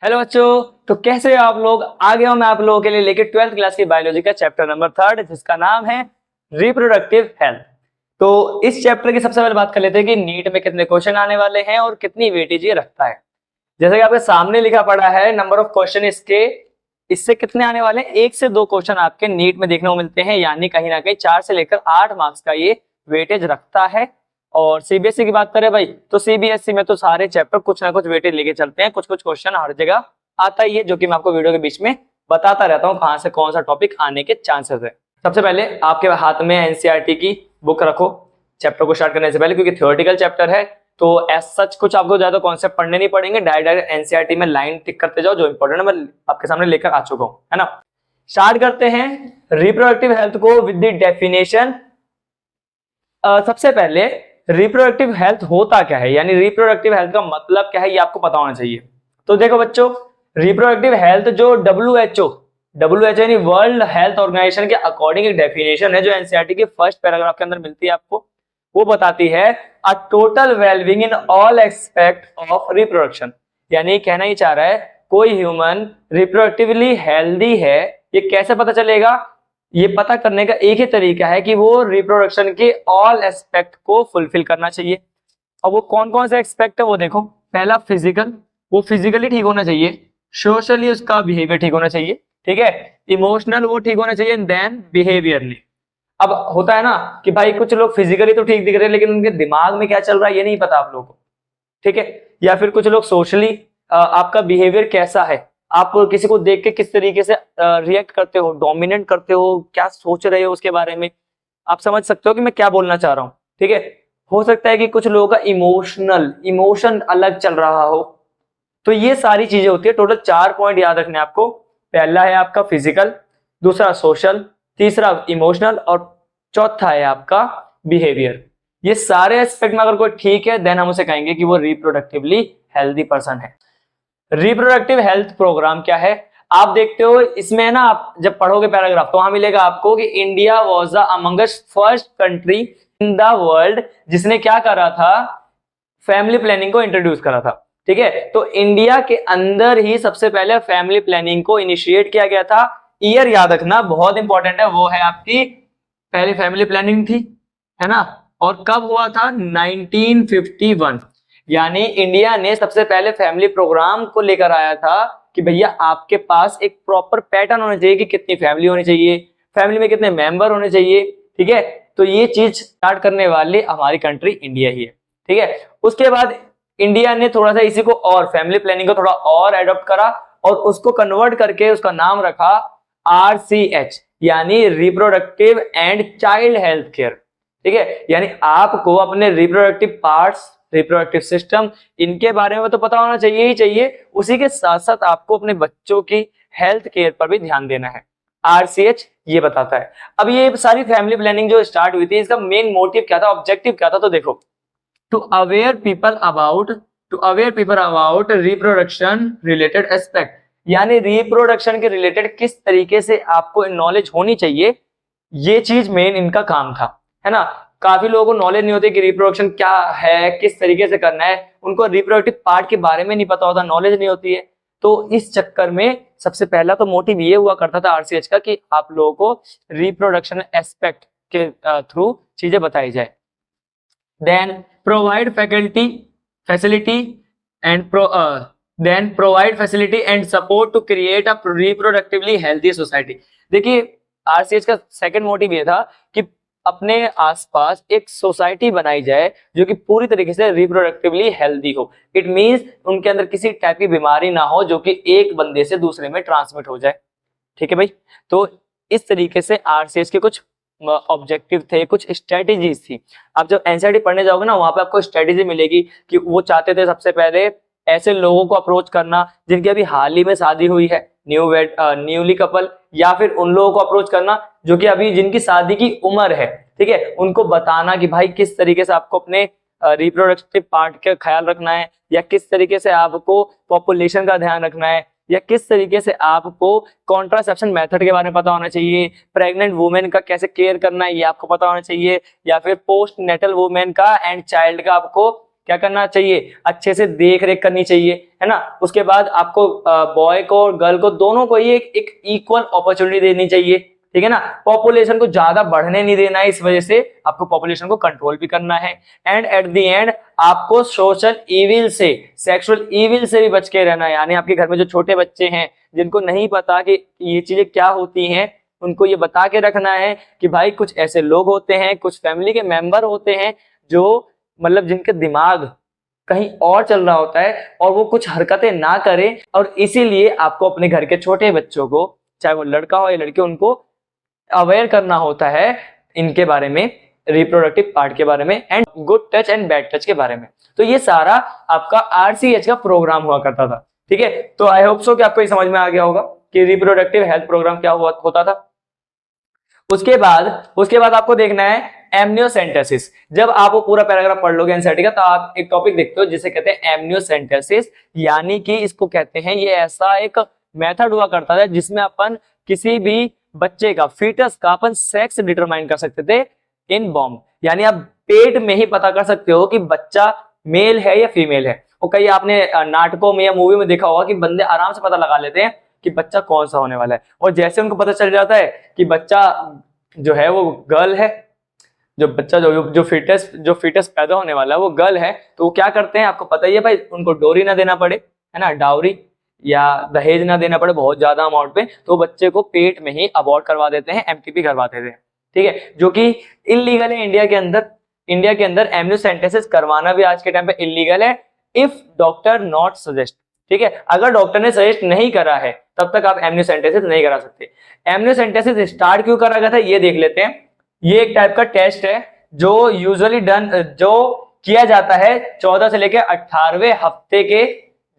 Hello बच्चों। तो कैसे हो आप लोग? आ गया हूं मैं आप लोगों के लिए लेके 12th क्लास की बायोलॉजी का चैप्टर नंबर 3 जिसका नाम है रिप्रोडक्टिव हेल्थ। तो इस चैप्टर की सबसे पहले बात कर लेते हैं कि नीट में कितने क्वेश्चन आने वाले हैं और कितनी वेटेज ये रखता है। जैसे कि आपके सामने लिखा पड़ा है नंबर ऑफ क्वेश्चन इससे कितने आने वाले हैं? 1 से 2 क्वेश्चन आपके नीट में देखने को मिलते हैं, यानी कहीं ना कहीं 4 से लेकर 8 मार्क्स का ये वेटेज रखता है। और सीबीएसई की बात करें भाई, तो सीबीएसई में तो सारे चैप्टर कुछ ना कुछ वेटेज लेके चलते हैं, कुछ कुछ क्वेश्चन हर जगह आता ही है, जो कि मैं आपको वीडियो के बीच में बताता रहता हूँ कहाँ से कौन सा टॉपिक आने के चांसेस है। सबसे पहले आपके हाथ में एनसीईआरटी की बुक रखो चैप्टर को स्टार्ट करने से पहले, क्योंकि थ्योरेटिकल चैप्टर है तो एज सच कुछ आपको ज्यादा कॉन्सेप्ट पढ़ने नहीं पड़ेंगे। डायरेक्ट एनसीईआरटी में लाइन टिक करते जाओ, जो इंपॉर्टेंट है मैं आपके सामने लेकर आ चुका हूँ, है ना। स्टार्ट करते हैं रिप्रोडक्टिव हेल्थ को विद द डेफिनेशन। सबसे पहले रिप्रोडक्टिव हेल्थ होता क्या है, यानी रिप्रोडक्टिव हेल्थ का मतलब क्या है, ये आपको पता होना चाहिए। तो देखो बच्चों, रिप्रोडक्टिव हेल्थ जो डब्ल्यूएचओ यानी वर्ल्ड हेल्थ ऑर्गेनाइजेशन के अकॉर्डिंग एक डेफिनेशन है, जो एनसीईआरटी के फर्स्ट पैराग्राफ के अंदर मिलती है आपको। वो बताती है a total wellbeing in all aspect of reproduction. यानी कहना ही चाह रहा है कोई ह्यूमन रिप्रोडक्टिवली हेल्दी है। ये कैसे पता चलेगा? ये पता करने का एक ही तरीका है कि वो रिप्रोडक्शन के ऑल एस्पेक्ट को फुलफिल करना चाहिए। और वो कौन कौन से एस्पेक्ट है वो देखो। पहला फिजिकल, वो फिजिकली ठीक होना चाहिए। सोशली उसका बिहेवियर ठीक होना चाहिए, ठीक है। इमोशनल वो ठीक होना चाहिए, देन बिहेवियरली। अब होता है ना कि भाई कुछ लोग फिजिकली तो ठीक दिख रहे हैं लेकिन उनके दिमाग में क्या चल रहा है ये नहीं पता आप लोगों को, ठीक है। या फिर कुछ लोग सोशली आपका बिहेवियर कैसा है, आप किसी को देख के किस तरीके से रिएक्ट करते हो, डोमिनेट करते हो, क्या सोच रहे हो उसके बारे में, आप समझ सकते हो कि मैं क्या बोलना चाह रहा हूँ, ठीक है। हो सकता है कि कुछ लोगों का इमोशन अलग चल रहा हो। तो ये सारी चीजें होती है। टोटल 4 पॉइंट याद रखने आपको। पहला है आपका फिजिकल, दूसरा सोशल, तीसरा इमोशनल और चौथा है आपका बिहेवियर। ये सारे एस्पेक्ट में अगर कोई ठीक है देन हम उसे कहेंगे कि वो रिप्रोडक्टिवली हेल्दी पर्सन है। रिप्रोडक्टिव हेल्थ प्रोग्राम क्या है आप देखते हो इसमें ना, आप जब पढ़ोगे पैराग्राफ तो वहां मिलेगा आपको कि India was the amongst first country in the world जिसने क्या करा था, फैमिली प्लानिंग को इंट्रोड्यूस करा था, ठीक है। तो इंडिया के अंदर ही सबसे पहले फैमिली प्लानिंग को इनिशिएट किया गया था। ईयर याद रखना बहुत इंपॉर्टेंट है, वो है आपकी पहली फैमिली प्लानिंग थी, है ना। और कब हुआ था? 1951। यानी इंडिया ने सबसे पहले फैमिली प्रोग्राम को लेकर आया था कि भैया आपके पास एक प्रॉपर पैटर्न होना चाहिए कि कितनी फैमिली होनी चाहिए, फैमिली में कितने मेंबर होने चाहिए, ठीक है। तो ये चीज स्टार्ट करने वाली हमारी कंट्री इंडिया ही है, ठीक है। उसके बाद इंडिया ने थोड़ा सा इसी को और फैमिली प्लानिंग को थोड़ा और एडॉप्ट करा और उसको कन्वर्ट करके उसका नाम रखा RCH, यानी reproductive and child health care, ठीक है। यानी आपको अपने रिप्रोडक्टिव पार्ट्स, रिप्रोडक्टिव सिस्टम, इनके बारे में तो पता होना चाहिए ही चाहिए, उसी के साथ साथ आपको अपने बच्चों की हेल्थ केयर पर भी ध्यान देना है। RCH ये बताता है। अब ये सारी फैमिली प्लानिंग जो स्टार्ट हुई थी, इसका मेन मोटिव क्या था, ऑब्जेक्टिव क्या था? तो देखो, to aware people about reproduction related aspect, यानी रिप्रोडक्शन के रिलेटेड किस तरीके से आपको नॉलेज होनी चाहिए, ये चीज मेन इनका काम था, है ना। काफी लोगों को नॉलेज नहीं होती कि रिप्रोडक्शन क्या है, किस तरीके से करना है, उनको रिप्रोडक्टिव पार्ट के बारे में नहीं पता होता, नॉलेज नहीं होती है। तो इस चक्कर में सबसे पहला तो मोटिव ये हुआ करता था RCH का कि आप लोगों को रिप्रोडक्शन एस्पेक्ट के थ्रू चीजें बताई जाए। Then provide facility and support to create a reproductively healthy society. देखिए RCH का सेकंड मोटिव ये था कि अपने आसपास एक सोसाइटी बनाई जाए जो कि पूरी तरीके से रिप्रोडक्टिवली हेल्दी हो। इट मींस उनके अंदर किसी टाइप की बीमारी ना हो जो कि एक बंदे से दूसरे में ट्रांसमिट हो जाए, ठीक है भाई। तो इस तरीके से RCH के कुछ ऑब्जेक्टिव थे, कुछ स्ट्रेटेजीज थी। आप जब एनसीईआरटी पढ़ने जाओगे ना, वहां पे आपको स्ट्रेटेजी मिलेगी कि वो चाहते थे सबसे पहले ऐसे लोगों को अप्रोच करना जिनकी अभी हाल ही में शादी हुई है, न्यूली कपल, या फिर उन लोगों को अप्रोच करना जो कि अभी जिनकी शादी की उम्र है, ठीक है। उनको बताना कि भाई किस तरीके से आपको अपने रिप्रोडक्टिव पार्ट का ख्याल रखना है, या किस तरीके से आपको पॉपुलेशन का ध्यान रखना है, या किस तरीके से आपको कॉन्ट्रासेप्शन मेथड के बारे में पता होना चाहिए, प्रेग्नेंट वुमेन का कैसे केयर करना है ये आपको पता होना चाहिए, या फिर पोस्ट नेटल वुमेन का एंड चाइल्ड का आपको क्या करना चाहिए, अच्छे से देख रेख करनी चाहिए, है ना। उसके बाद आपको बॉय को और गर्ल को दोनों को ही एक इक्वल अपॉर्चुनिटी देनी चाहिए, ठीक है ना। पॉपुलेशन को ज्यादा बढ़ने नहीं देना है, इस वजह से आपको पॉपुलेशन को कंट्रोल भी करना है। एंड एट द एंड आपको सोशल इविल से, सेक्सुअल इविल से भी बच के रहना है। यानी आपके घर में जो छोटे बच्चे हैं जिनको नहीं पता कि ये चीजें क्या होती हैं, उनको ये बता के रखना है कि भाई कुछ ऐसे लोग होते हैं, कुछ फैमिली के मेंबर होते हैं जो मतलब जिनके दिमाग कहीं और चल रहा होता है और वो कुछ हरकतें ना करें। और इसीलिए आपको अपने घर के छोटे बच्चों को, चाहे वो लड़का हो या लड़की, उनको अवेयर करना होता है इनके बारे में, रिप्रोडक्टिव पार्ट के बारे में, and good touch and bad touch के बारे में। तो ये सारा आपका RCH का प्रोग्राम हुआ करता था, ठीक है। तो आई होप सो कि आपको ये समझ में आ गया होगा कि रिप्रोडक्टिव हेल्थ प्रोग्राम क्या होता था। उसके बाद आपको देखना है एमनियोसेंटेसिस। जब आप वो पूरा पैराग्राफ पढ़ लोगे एनसीईआरटी का, तो आप एक टॉपिक देखते हो जिसे कहते हैं एमनियोसेंटेसिस। यानी कि इसको कहते हैं, ये ऐसा एक मेथड हुआ करता था जिसमें अपन किसी भी बच्चे का, फीटस का अपन सेक्स डिटरमाइन कर सकते थे इन बॉम्ब। यानी आप पेट में ही पता कर सकते हो कि बच्चा मेल है या फीमेल है। और कई आपने नाटकों में या मूवी में देखा होगा कि बंदे आराम से पता लगा लेते हैं कि बच्चा कौन सा होने वाला है। और जैसे उनको पता चल जाता है कि बच्चा जो है वो गर्ल है, जो बच्चा जो फीटस पैदा होने वाला है वो गर्ल है, तो वो क्या करते हैं आपको पता ही है भाई, उनको डोरी ना देना पड़े, है ना, डाउरी या दहेज ना देना पड़े बहुत ज्यादा अमाउंट पे, तो बच्चे को पेट में ही अबॉर्ट करवा देते हैं, MTP करवा देते हैं, ठीक है, जो कि इलीगल है इंडिया के अंदर। इंडिया के अंदर एमनियोसेंटेसिस करवाना भी आज के टाइम पे इलीगल है, इफ डॉक्टर नॉट सजेस्ट, ठीक है। अगर डॉक्टर ने सजेस्ट नहीं करा है तब तक आप एमनियोसेंटेसिस नहीं करा सकते। एमनियोसेंटेसिस स्टार्ट क्यों करा गया था ये देख लेते हैं। ये एक टाइप का टेस्ट है जो यूजुअली जो किया जाता है 14 से लेकर 18वें हफ्ते के,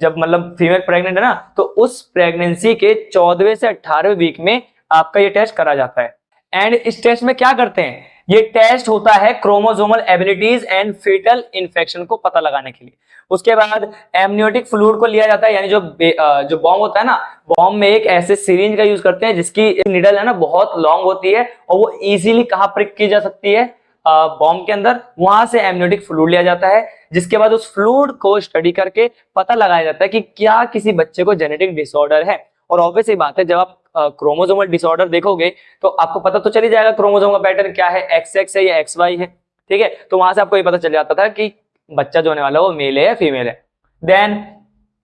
जब मतलब फीमेल प्रेग्नेंट है ना, तो उस प्रेगनेंसी के 14वें से 18वें वीक में आपका ये टेस्ट करा जाता है। एंड इस टेस्ट में क्या करते हैं, ये टेस्ट होता है chromosomal abilities and foetal infection को पता लगाने के लिए। उसके बाद एमनियोटिक फ्लूइड को लिया जाता है, यानी जो बॉम्ब होता है ना, बॉम्ब में एक ऐसे सिरिंज का यूज करते हैं जिसकी निडल है ना बहुत लॉन्ग होती है और वो इजीली कहां प्रिक की जा सकती है, बॉम्ब के अंदर, वहां से एमनियोटिक फ्लूइड लिया जाता है। जिसके बाद उस फ्लूइड को स्टडी करके पता लगाया जाता है कि क्या किसी बच्चे को जेनेटिक डिसऑर्डर है। और ऑब्वियस ही बात है, जब आप क्रोमोसोमल डिसऑर्डर देखोगे तो आपको पता तो चल ही जाएगा क्रोमोसोम का पैटर्न क्या है, XX है या XY है, ठीक है। तो वहां से आपको ये पता चल जाता था कि बच्चा जो होने वाला है वो मेल है या फीमेल है। Then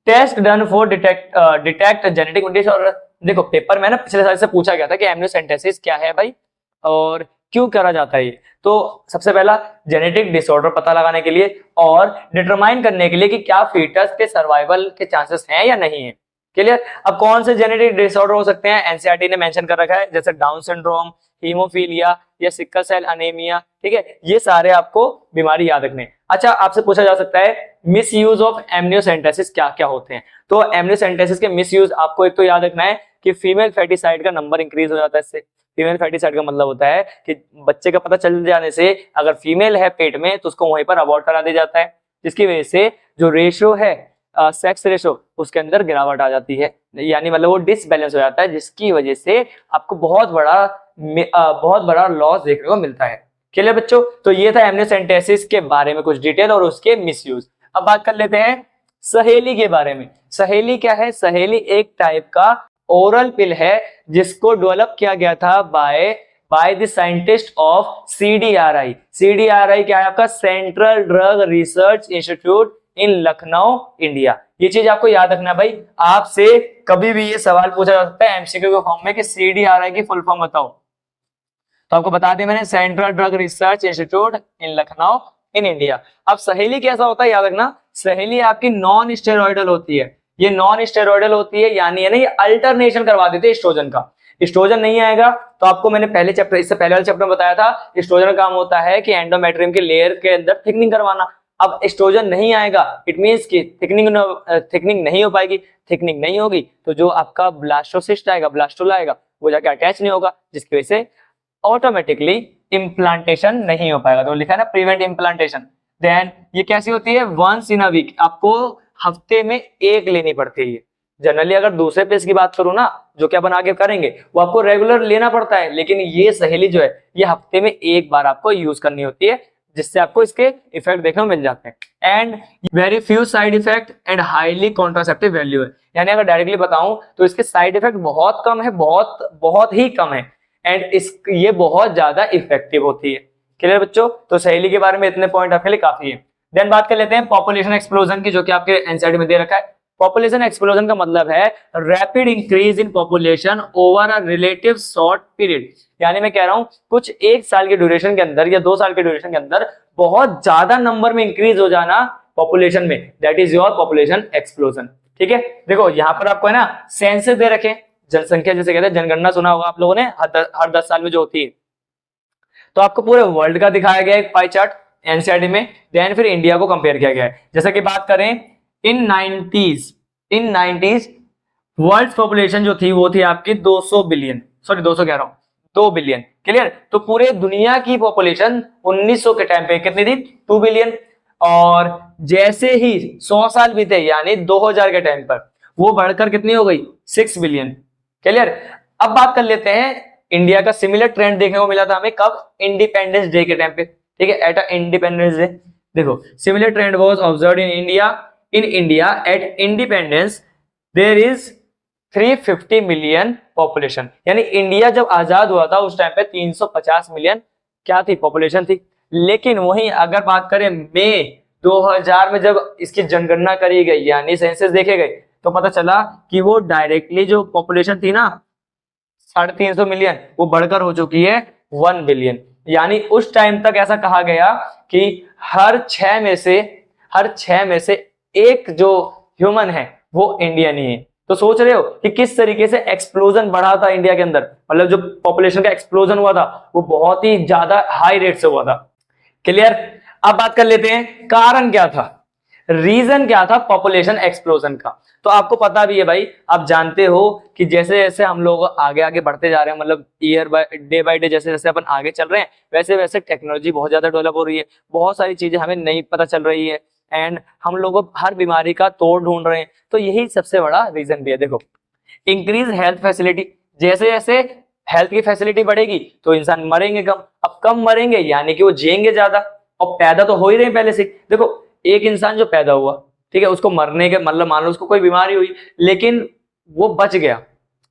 test done for detect genetic disorder. देखो पेपर में ना पिछले साल से पूछा गया था कि एमनियोसेंटेसिस क्या है भाई और क्यों करा जाता है ये। तो सबसे पहला जेनेटिक डिसऑर्डर पता लगाने के लिए और डिटरमाइन करने के लिए कि क्या फीटस के सर्वाइवल के चांसेस हैं या नहीं है। क्लियर। अब कौन से जेनेटिक डिसऑर्डर हो सकते हैं, एनसीईआरटी ने मेंशन कर रखा है, जैसे डाउन सिंड्रोम, हीमोफीलिया या सिकल सेल अनेमिया, ठीक है। ये सारे आपको बीमारी याद रखने। अच्छा, आपसे पूछा जा सकता है मिस यूज ऑफ एमनियोसेंटेसिस क्या क्या होते हैं। तो एमनियोसेंटेसिस के मिस यूज आपको एक तो याद रखना है कि फीमेल फैटिसाइड का नंबर इंक्रीज हो जाता है इससे। फीमेल फैटिसाइड का मतलब होता है कि बच्चे का पता चल जाने से अगर फीमेल है पेट में तो उसको वहीं पर अबॉर्ट करा दिया जाता है, जिसकी वजह से जो रेशियो है सेक्स रेशो उसके अंदर गिरावट आ जाती है, यानी मतलब वो डिसबैलेंस हो जाता है, जिसकी वजह से आपको बहुत बड़ा लॉस देखने को मिलता है। क्लियर बच्चों। तो ये था एमनियोसेंटेसिस के बारे में कुछ डिटेल और उसके मिसयूज। अब बात कर लेते हैं सहेली के बारे में। सहेली क्या है, सहेली एक टाइप का ओरल पिल है जिसको डेवलप किया गया था by the scientist of CDRI। CDRI क्या है आपका, सेंट्रल ड्रग रिसर्च इंस्टीट्यूट इन लखनऊ इंडिया। ये चीज आपको याद रखना है भाई, आपसे कभी भी ये सवाल पूछा जा सकता है MCQ के फॉर्म में कि CDRI की फुल फॉर्म बताओ, तो आपको बता दें मैंने, central drug research institute in Lucknow in India. अब सहेली कैसा होता है याद रखना, सहेली आपकी नॉन स्टेरॉइडल होती है। ये नॉन स्टेरॉइडल होती है, यानी है ना, ये अल्टरनेशन करवा देते हैं एस्ट्रोजन का। एस्ट्रोजन नहीं आएगा तो आपको मैंने पहले चैप्टर, इससे पहले वाले चैप्टर में बताया था, एस्ट्रोजन का काम होता है कि एंडोमेट्रियम के लेयर के अंदर थिकनिंग करवाना। अब एस्ट्रोजन नहीं आएगा, इट मींस कि थिकनिंग नहीं हो पाएगी। थिकनिंग नहीं होगी तो जो आपका ब्लास्टोसिस्ट आएगा, ब्लास्टोला आएगा, वो जाके अटैच नहीं होगा, जिसकी वजह से ऑटोमेटिकली इम्प्लांटेशन नहीं हो पाएगा। तो लिखा है ना प्रिवेंट इम्प्लांटेशन। देन ये कैसी होती है, वंस इन अ वीक, आपको हफ्ते में एक लेनी पड़ती है। जनरली अगर दूसरे पेज की बात करूं ना, जो कि अपन आगे करेंगे, वो आपको रेगुलर लेना पड़ता है, लेकिन ये सहेली जो है ये हफ्ते में एक बार आपको यूज करनी होती है, जिससे आपको इसके इफेक्ट देखने को मिल जाते हैं। And very few side effect and highly contraceptive value है, यानी अगर डायरेक्टली बताऊं तो इसके साइड इफेक्ट बहुत कम है, बहुत बहुत ही कम है, एंड ये बहुत ज्यादा इफेक्टिव होती है। क्लियर बच्चों? तो सहेली के बारे में इतने पॉइंट आपके लिए काफी है। देन बात कर लेते हैं पॉपुलेशन एक्सप्लोजन की, जो कि आपके एनसीईआरटी में दे रखा है। पॉपुलेशन एक्सप्लोजन का मतलब है rapid increase in population over a relative short period, यानी मैं कह रहा हूं कुछ 1 साल के ड्यूरेशन के अंदर या 2 साल के ड्यूरेशन के अंदर बहुत ज्यादा नंबर में इंक्रीज हो जाना पॉपुलेशन में, that is your population explosion. ठीक है, देखो यहां पर आपको है ना सेंसस दे रखे, जनसंख्या जैसे कहते हैं, जनगणना सुना होगा आप लोगों ने, हर 10 साल में जो होती है। तो आपको पूरे वर्ल्ड का दिखाया गया एक पाई चार्ट एनसीईआरटी में, देन फिर इंडिया को कंपेयर किया गया है। जैसा कि बात करें इन 90s वर्ल्ड पॉपुलेशन जो थी वो थी आपकी 200 बिलियन, सॉरी 200 कह रहा हूं, 2 बिलियन। क्लियर? तो पूरे दुनिया की पॉपुलेशन 1900 के टाइम पे कितनी थी? 2 बिलियन। और जैसे ही 100 साल बीते यानी 2000 के टाइम पर वो बढ़कर कितनी हो गई? 6 बिलियन। क्लियर? अब बात कर लेते हैं इंडिया का सिमिलर ट्रेंड देखने को मिला था हमें कब? इंडिपेंडेंस डे के टाइम पे। ठीक है, एट इंडिपेंडेंस डे देखो similar trend was observed in India at independence there is 350 million population, यानी इंडिया जब आजाद हुआ था उस टाइम पे 350 मिलियन क्या थी? पॉपुलेशन थी। लेकिन वहीं अगर बात करें मई 2000 में जब इसकी जनगणना करी गई यानी सेंसस देखे गए तो पता चला कि वो डायरेक्टली जो पॉपुलेशन थी ना 350 मिलियन वो बढ़कर हो चुकी है 1 बिलियन। यानी उस टाइम तक ऐसा कहा गया कि हर 6 में से एक जो ह्यूमन है वो इंडियन ही है। तो सोच रहे हो कि किस तरीके से एक्सप्लोजन बढ़ा था इंडिया के अंदर, मतलब जो पॉपुलेशन का एक्सप्लोजन हुआ था वो बहुत ही ज्यादा हाई रेट से हुआ था। क्लियर? अब बात कर लेते हैं कारण क्या था, रीजन क्या था पॉपुलेशन एक्सप्लोजन का। तो आपको पता भी है भाई, आप जानते हो कि जैसे जैसे हम लोग आगे आगे बढ़ते जा रहे हैं, मतलब डे बाय डे जैसे जैसे अपन आगे चल रहे हैं वैसे वैसे टेक्नोलॉजी बहुत ज्यादा डेवलप हो रही है, बहुत सारी चीजें हमें नहीं पता चल रही है, एंड हम लोग हर बीमारी का तोड़ ढूंढ रहे हैं। तो यही सबसे बड़ा रीजन भी है। देखो इंक्रीज हेल्थ फैसिलिटी, जैसे जैसे हेल्थ की फैसिलिटी बढ़ेगी तो इंसान मरेंगे कम, अब कम मरेंगे यानी कि वो जिएंगे ज्यादा, और पैदा तो हो ही रहे हैं पहले से। देखो एक इंसान जो पैदा हुआ, ठीक है, उसको मरने के मतलब मान लो उसको कोई बीमारी हुई लेकिन वो बच गया,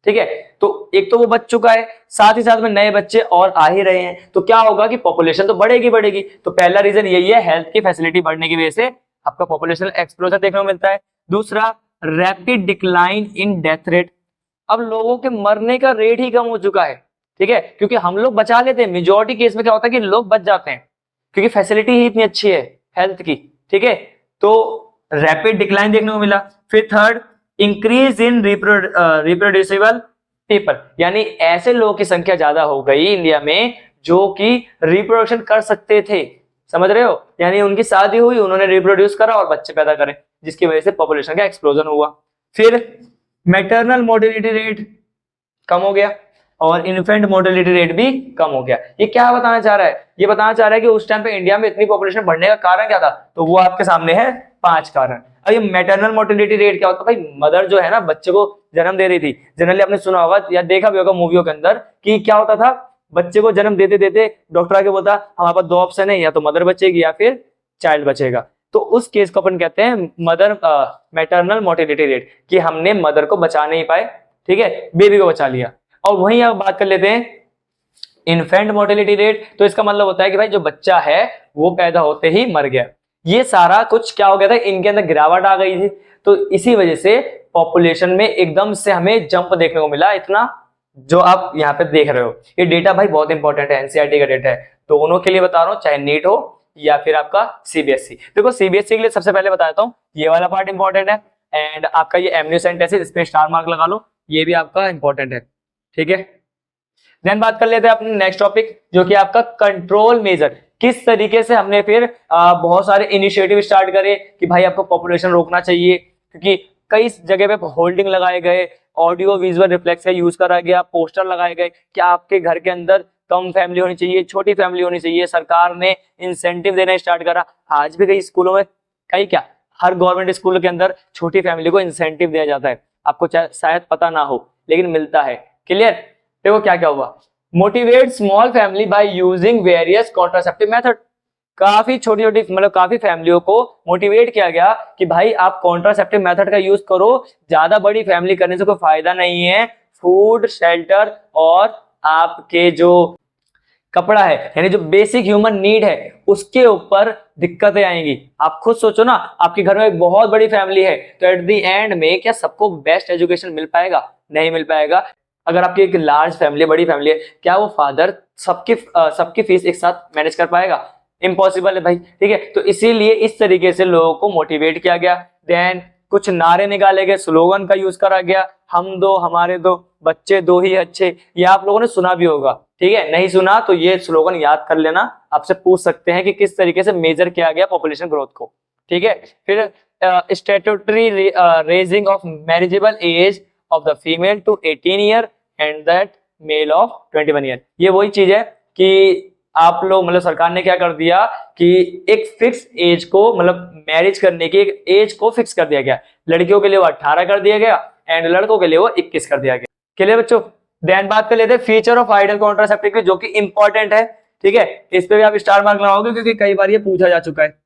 ठीक है, तो एक तो वो बच चुका है, साथ ही साथ में नए बच्चे और आ ही रहे हैं, तो क्या होगा कि पॉपुलेशन तो बढ़ेगी। तो पहला रीजन यही है, हेल्थ की फैसिलिटी बढ़ने की वजह से आपका पॉपुलेशन एक्सप्लोजन देखने को मिलता है। दूसरा rapid decline in death rate, अब लोगों के मरने का रेट ही कम हो चुका है, ठीक है, क्योंकि हम लोग बचा लेते हैं। मेजोरिटी केस में क्या होता है कि लोग बच जाते हैं क्योंकि फैसिलिटी ही इतनी अच्छी है हेल्थ की, ठीक है, तो रैपिड डिक्लाइन देखने को मिला। फिर third increase in reproducible people, यानी ऐसे लोगों की संख्या ज्यादा हो गई इंडिया में जो कि रिप्रोडक्शन कर सकते थे, समझ रहे हो, यानी उनकी शादी हुई, उन्होंने रिप्रोड्यूस करा और बच्चे पैदा करे, जिसकी वजह से पॉपुलेशन का एक्सप्लोजन हुआ। फिर मैटरनल मोर्टेलिटी रेट कम हो गया और इन्फेंट मोर्टेलिटी रेट भी कम हो गया। ये क्या बताना चाह रहा है? ये बताना चाह रहा है कि उस टाइम पे इंडिया में इतनी पॉपुलेशन बढ़ने का कारण क्या था, तो वो आपके सामने है 5 कारण। अब ये मैटरनल मोर्टेलिटी रेट क्या होता है? भाई मदर जो है ना बच्चे को जन्म दे रही थी, जनरली आपने सुना होगा या देखा भी होगा मूवियों के अंदर कि क्या होता था, बच्चे को जन्म देते देते डॉक्टर आके बोलता हमारे पास 2 ऑप्शन है, या तो मदर बचेगी या फिर चाइल्ड बचेगा। तो उस केस को अपन कहते हैं मदर मैटरनल मोर्टेलिटी रेट, कि हमने मदर को बचा नहीं पाए, ठीक है, बेबी को बचा लिया। और वहीं अब बात कर लेते हैं इन्फेंट मोर्टेलिटी रेट, तो इसका मतलब होता है कि भाई जो बच्चा है वो पैदा होते ही मर गया। ये सारा कुछ क्या हो गया था, इनके अंदर गिरावट आ गई थी, तो इसी वजह से पॉपुलेशन में एकदम से हमें जंप देखने को मिला इतना, जो आप यहाँ पे देख रहे हो। ये डेटा भाई बहुत इंपॉर्टेंट है, एनसीईआरटी का डेटा है, दोनों के लिए बता रहा हूँ, चाहे नीट हो या फिर आपका सीबीएसई। देखो सीबीएसई के लिए सबसे पहले बता देता हूँ, ये वाला पार्ट इंपॉर्टेंट है, एंड आपका ये एमनियोसेंट है, इसमें स्टार मार्क लगा लो, ये भी आपका इंपॉर्टेंट है, ठीक है। देन बात कर लेते हैं अपने नेक्स्ट टॉपिक, जो कि आपका कंट्रोल मेजर, किस तरीके से हमने फिर बहुत सारे इनिशिएटिव स्टार्ट करे कि भाई आपको पॉपुलेशन रोकना चाहिए, क्योंकि कई जगह पे होल्डिंग लगाए गए, ऑडियो विजुअल रिफ्लेक्स का यूज करा गया, पोस्टर लगाए गए कि आपके घर के अंदर कम फैमिली होनी चाहिए, छोटी फैमिली होनी चाहिए, सरकार ने इंसेंटिव देना स्टार्ट करा। आज भी कई स्कूलों में, कई क्या हर गवर्नमेंट स्कूल के अंदर छोटी फैमिली को इंसेंटिव दिया जाता है, आपको शायद पता ना हो लेकिन मिलता है। क्लियर? देखो क्या क्या हुआ, motivate small family by using various contraceptive method, काफी छोटी छोटी मतलब काफी फैमिलियों को मोटिवेट किया गया कि भाई आप कॉन्ट्रासेप्टिव मेथड का यूज करो, ज्यादा बड़ी फैमिली करने से कोई फायदा नहीं है। फूड, शेल्टर और आपके जो कपड़ा है, यानी जो बेसिक ह्यूमन नीड है, उसके ऊपर दिक्कतें आएंगी। आप खुद सोचो ना, आपके घर में एक बहुत बड़ी फैमिली है, तो एट द एंड में क्या सबको बेस्ट एजुकेशन मिल पाएगा? नहीं मिल पाएगा। अगर आपकी एक लार्ज फैमिली, बड़ी फैमिली है, क्या वो फादर सबकी फीस एक साथ मैनेज कर पाएगा? इम्पॉसिबल है भाई, ठीक है। तो इसीलिए इस तरीके से लोगों को मोटिवेट किया गया। देन कुछ नारे निकाले गए, स्लोगन का यूज करा गया, हम दो हमारे दो, बच्चे दो ही अच्छे। ये आप लोगों ने सुना भी होगा, ठीक है। नहीं सुना तो ये स्लोगन याद कर लेना, आपसे पूछ सकते हैं कि किस तरीके से मेजर किया गया पॉपुलेशन ग्रोथ को, ठीक है। फिर statutory raising of marriageable age of the female to 18 year and that male of 21 year. ये वही चीज है कि आप लोग मतलब सरकार ने क्या कर दिया कि एक फिक्स एज को, मतलब मैरिज करने की एक एज को फिक्स कर दिया गया। लड़कियों के लिए वो 18 कर दिया गया एंड लड़कों के लिए वो 21 कर दिया गया। क्लियर बच्चों? देन बात कर लेते हैं फीचर ऑफ आइडियल कॉन्ट्रासेप्टिव की, जो कि इंपॉर्टेंट है, ठीक है। इस पे भी आप स्टार मार्क लगाओगे क्योंकि कई बार ये पूछा जा चुका है।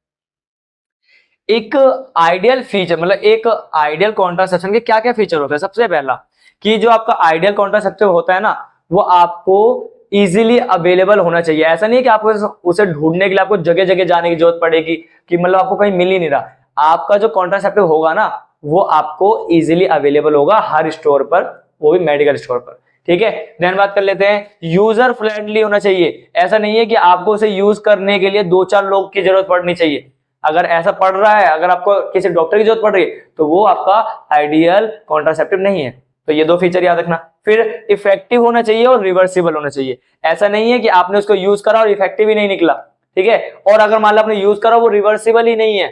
एक आइडियल फीचर, मतलब एक आइडियल कॉन्ट्रासेप्शन के क्या क्या फीचर होते हैं? सबसे पहला कि जो आपका आइडियल कॉन्ट्रासेप्टिव होता है ना, वो आपको इजीली अवेलेबल होना चाहिए। ऐसा नहीं है कि आपको उसे ढूंढने के लिए आपको जगह जगह जाने की जरूरत पड़ेगी, कि मतलब आपको कहीं मिल ही नहीं रहा। आपका जो कॉन्ट्रासेप्टिव होगा ना, वो आपको इजीली अवेलेबल होगा हर स्टोर पर, वो भी मेडिकल स्टोर पर, ठीक है। देन बात कर लेते हैं यूजर फ्रेंडली होना चाहिए। ऐसा नहीं है कि आपको उसे यूज करने के लिए 2-4 लोग की जरूरत पड़नी चाहिए। अगर ऐसा पड़ रहा है, अगर आपको किसी डॉक्टर की जरूरत पड़ रही है, तो वो आपका आइडियल कॉन्ट्रासेप्टिव नहीं है। तो ये 2 फीचर याद रखना। फिर इफेक्टिव होना चाहिए और रिवर्सिबल होना चाहिए। ऐसा नहीं है कि आपने उसको यूज करा और इफेक्टिव ही नहीं निकला, ठीक है। और अगर मान लो आपने यूज करा वो रिवर्सिबल ही नहीं है,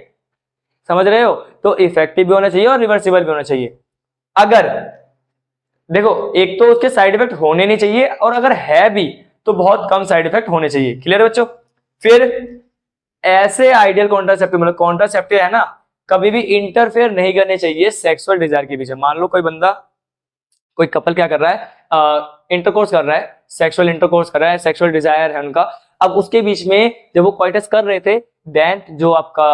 समझ रहे हो? तो इफेक्टिव भी होना चाहिए और रिवर्सिबल भी होना चाहिए। अगर देखो, एक तो उसके साइड इफेक्ट होने नहीं चाहिए, और अगर है भी तो बहुत कम साइड इफेक्ट होने चाहिए। क्लियर बच्चों? फिर ऐसे आइडियल कॉन्ट्रासेप्टिव, मतलब कॉन्ट्रासेप्टिव है ना, कभी भी इंटरफेयर नहीं करने चाहिए सेक्सुअल डिजायर के पीछे। मान लो कोई बंदा, कोई कपल क्या कर रहा है, इंटरकोर्स कर रहा है, सेक्सुअल इंटरकोर्स कर रहा है, सेक्सुअल डिजायर है उनका। अब उसके बीच में जब वो कॉइटस कर रहे थे, देन जो आपका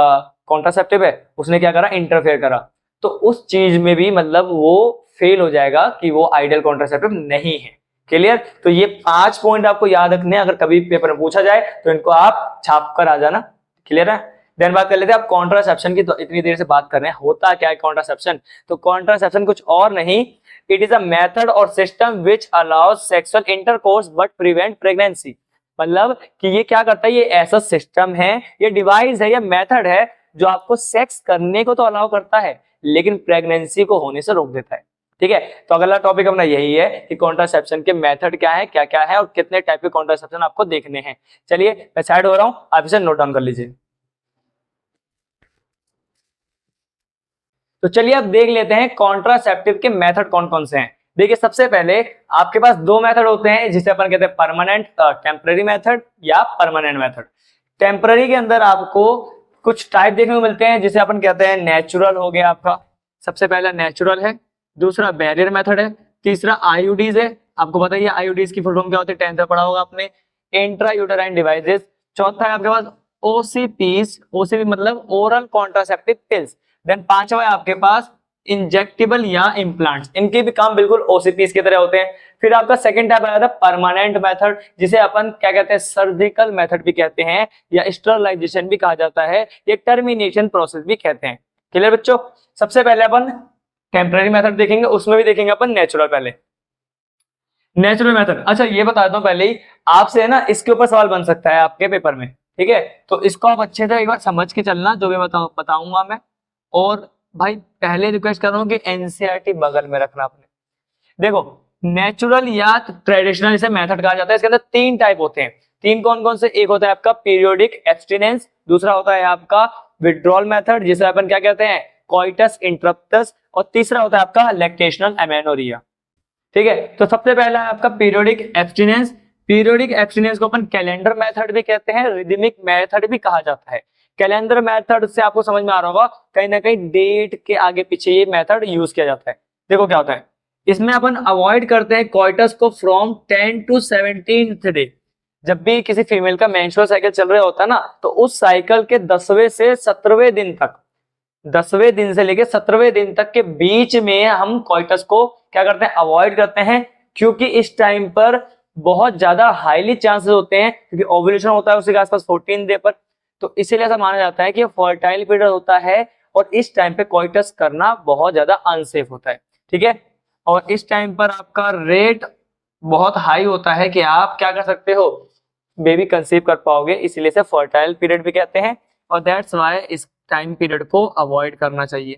कॉन्ट्रासेप्टिव है उसने क्या करा, इंटरफेयर करा, तो उस चीज में भी मतलब वो फेल हो जाएगा कि वो आइडियल कॉन्ट्रासेप्टिव नहीं है। क्लियर? तो ये 5 पॉइंट आपको याद रखने, अगर कभी पेपर में पूछा जाए तो इनको आप छाप कर आ जाना। क्लियर है? देन बात कर लेते हैं आप कॉन्ट्रासेप्शन की। तो इतनी देर से बात कर रहे हैं, होता क्या है कॉन्ट्रासेप्शन? तो कॉन्ट्रासेप्शन कुछ और नहीं, इट इज अ मेथड और system which allows sexual intercourse but prevent pregnancy. मतलब कि ये क्या करता है, ये ऐसा सिस्टम है, ये डिवाइस है, ये मेथड है जो आपको सेक्स करने को तो अलाउ करता है, लेकिन प्रेगनेंसी को होने से रोक देता है, ठीक है। तो अगला टॉपिक अपना यही है कि कॉन्ट्रासेप्शन के मेथड क्या है, क्या क्या है, और कितने टाइप के कॉन्ट्रासेप्शन आपको देखने हैं। चलिए मैं साइड हो रहा हूं, आप इसे नोट डाउन कर लीजिए। तो चलिए अब देख लेते हैं कॉन्ट्रासेप्टिव के मेथड कौन कौन से हैं। देखिए, सबसे पहले आपके पास 2 मेथड होते हैं, जिसे अपन कहते हैं परमानेंट टेम्पररी मेथड या परमानेंट मेथड। टेम्पररी के अंदर आपको कुछ टाइप देखने को मिलते हैं, जिसे अपन कहते हैं नेचुरल हो गया आपका, सबसे पहला नेचुरल है, दूसरा बैरियर मेथड है, तीसरा आईयूडीज है। आपको पता ही है आईयूडीज की फुल फॉर्म क्या होती है, 10th में पढ़ा होगा आपने, इंट्रा यूटेराइन डिवाइसेस। चौथा है आपके पास ओसीपीज, ओसीपी मतलब ओरल कॉन्ट्रासेप्टिव पिल्स। देन 5वां है आपके पास इंजेक्टेबल या इम्प्लांट्स, इनके भी काम बिल्कुल ओसीपीज की तरह होते हैं। फिर आपका सेकंड टाइप आया था परमानेंट मेथड, जिसे अपन क्या कहते हैं, सर्जिकल मेथड भी कहते हैं, या स्टरलाइजेशन भी कहा जाता है, या टर्मिनेशन प्रोसेस भी कहते हैं। क्लियर बच्चों? सबसे पहले अपन टेम्पररी मेथड देखेंगे, उसमें भी देखेंगे अपन नेचुरल। पहले नेचुरल मेथड, अच्छा ये बता दूं पहले ही आपसे, है ना, इसके ऊपर सवाल बन सकता है आपके पेपर में, ठीक है। तो इसको आप अच्छे से एक बार समझ के चलना, जो भी बताऊंगा मैं। और भाई पहले रिक्वेस्ट कर रहा हूँ कि एनसीईआरटी बगल में रखना अपने। देखो, नेचुरल या ट्रेडिशनल इसे मेथड कहा जाता है, इसके अंदर 3 टाइप होते हैं। 3 कौन कौन से? एक होता है आपका पीरियोडिक एब्स्टिनेंस, दूसरा होता है आपका विड्रॉल मेथड, जिसे अपन क्या कहते हैं, कॉइटस इंटरप्टस, और तीसरा होता है आपका लैक्टेशनल एमेनोरिया, ठीक है। तो सबसे पहला है आपका पीरियोडिक एब्स्टिनेंस। पीरियोडिक एब्स्टिनेंस को अपन कैलेंडर मेथड भी कहते हैं, रिदमिक मेथड भी कहा जाता है। कैलेंडर मेथड से आपको समझ में आ रहा होगा, कहीं ना कहीं डेट के आगे पीछे ये मेथड यूज किया जाता है। देखो क्या होता है, इसमें अपन अवॉइड करते हैं कॉइटस को फ्रॉम 10 to 17th डे। जब भी किसी फीमेल का मेंस्ट्रुअल साइकिल चल रहा होता है ना, तो उस साइकिल के 10वें से 17वें दिन तक, 10वें दिन से लेके 17वें दिन तक के बीच में हम कोइटस को क्या करते हैं, अवॉइड करते हैं, क्योंकि इस टाइम पर बहुत ज्यादा हाईली चांसेस होते हैं, क्योंकि ओव्यूलेशन होता है उसी के आसपास 14 डे पर, तो इसीलिए ऐसा माना जाता है कि फर्टाइल पीरियड होता है और इस टाइम पे कोइटस करना बहुत ज्यादा अनसेफ होता है, ठीक है। और इस टाइम पर आपका रेट बहुत हाई होता है कि आप क्या कर सकते हो, बेबी कंसीव कर पाओगे, इसीलिए से फर्टाइल पीरियड भी कहते हैं, और दैट्स वाई इस टाइम पीरियड को अवॉइड करना चाहिए।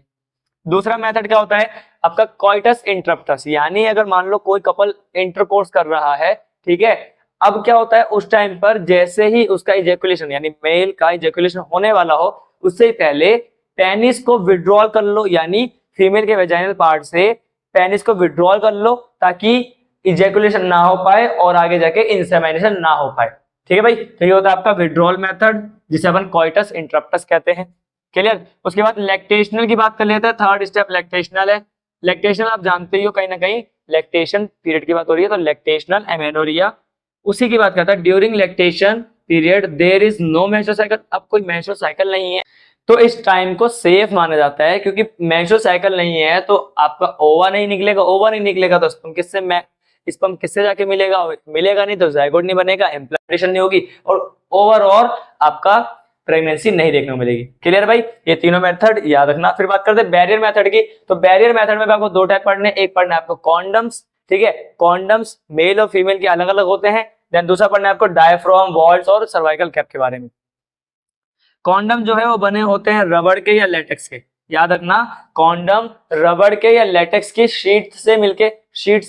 दूसरा मेथड क्या होता है आपका, कोइटस इंटरप्टस, यानी अगर मान लो कोई कपल इंटरकोर्स कर रहा है, ठीक है, अब क्या होता है उस टाइम पर जैसे ही उसका इजैकुलेशन यानी मेल का इजैकुलेशन होने वाला हो, उससे पहले पेनिस को विड्रॉल कर लो, यानी फीमेल के वेजाइनल पार्ट से पेनिस को विड्रॉल कर लो, ताकि इजैकुलेशन ना हो पाए और आगे जाके इंसेमिनेशन ना हो पाए, ठीक है भाई। तो ये होता है आपका विड्रॉल मेथड, जिसे अपन कोइटस इंटरप्टस कहते हैं, क्लियर। उसके बाद लैक्टेशनल की बात कर लेते हैं, थर्ड स्टेप लैक्टेशनल है। लैक्टेशनल आप जानते ही हो, कहीं ना कहीं लैक्टेशन पीरियड की बात हो रही है, तो लैक्टेशनल एमेनोरिया उसी की बात करता है। During lactation period there is no menstrual cycle, अब कोई मेंस्ट्रुअल साइकिल नहीं है, तो इस टाइम को सेफ माना जाता है, क्योंकि मेंस्ट्रुअल साइकिल नहीं है तो आपका ओवा नहीं निकलेगा, ओवा नहीं निकलेगा तो स्पर्म किससे जाके मिलेगा, मिलेगा नहीं तो जायगोट नहीं बनेगा, इम्प्लांटेशन नहीं होगी, और ओवरऑल आपका प्रेगनेंसी नहीं देखने को मिलेगी, क्लियर भाई। ये तीनों मेथड याद रखना। फिर बात करते हैं बैरियर मेथड की, तो बैरियर मेथड में आपको दो टाइप पढ़ने, एक पढ़ना है आपको कॉन्डम्स, ठीक है, कॉन्डम्स मेल और फीमेल के अलग अलग होते हैं। देन दूसरा पढ़ना है आपको डायफ्राम, वॉल्स और सर्वाइकल कैप के बारे में। कॉन्डम जो है वो बने होते हैं रबड़ के या लेटेक्स के, याद रखना, कॉन्डम रबड़ के या लेटेक्स की शीट से